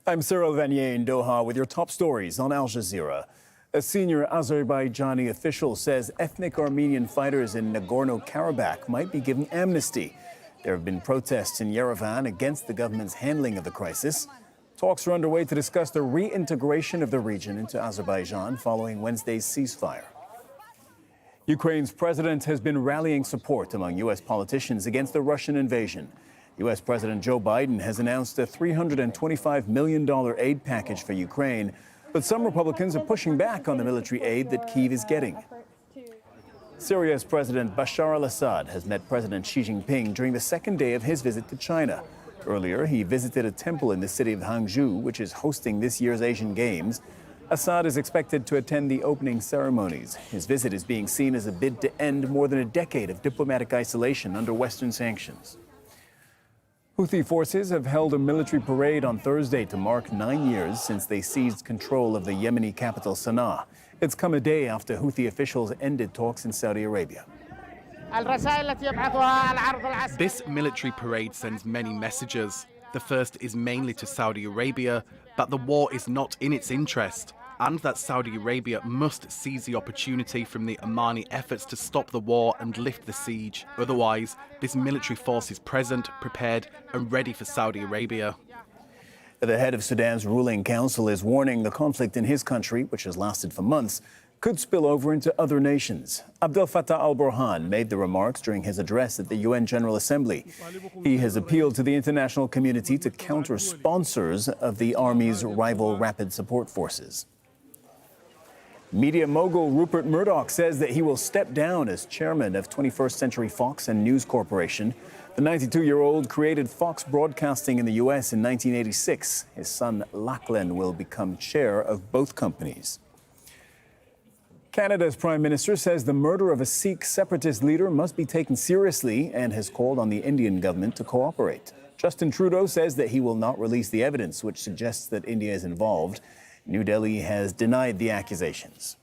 I'm Cyril Vanier in Doha with your top stories on Al Jazeera. A senior Azerbaijani official says ethnic Armenian fighters in Nagarno-Karabakh might be given amnesty. There have been protests in Yerevan against the government's handling of the crisis. Talks are underway to discuss the reintegration of the region into Azerbaijan following Wednesday's ceasefire. Ukraine's president has been rallying support among U.S. politicians against the Russian invasion. U.S. President Joe Biden has announced a $325 million aid package for Ukraine, but some Republicans are pushing back on the military aid that Kyiv is getting. Syria's President Bashar al Assad has met President Xi Jinping during the second day of his visit to China. Earlier, he visited a temple in the city of Hangzhou, which is hosting this year's Asian Games. Assad is expected to attend the opening ceremonies. His visit is being seen as a bid to end more than a decade of diplomatic isolation under Western sanctions. Houthi forces have held a military parade on Thursday to mark 9 years since they seized control of the Yemeni capital, Sana'a. It's come a day after Houthi officials ended talks in Saudi Arabia. This military parade sends many messages. The first is mainly to Saudi Arabia, that the war is not in its interest, and that Saudi Arabia must seize the opportunity from the Omani efforts to stop the war and lift the siege. Otherwise, this military force is present, prepared, and ready for Saudi Arabia. The head of Sudan's ruling council is warning the conflict in his country, which has lasted for months, could spill over into other nations. Abdel Fattah al-Burhan made the remarks during his address at the UN General Assembly. He has appealed to the international community to counter sponsors of the army's rival rapid support forces. Media mogul Rupert Murdoch says that he will step down as chairman of 21st Century Fox and News Corporation. The 92-year-old created Fox Broadcasting in the U.S. in 1986. His son Lachlan will become chair of both companies. Canada's Prime Minister says the murder of a Sikh separatist leader must be taken seriously and has called on the Indian government to cooperate. Justin Trudeau says that he will not release the evidence which suggests that India is involved. New Delhi has denied the accusations.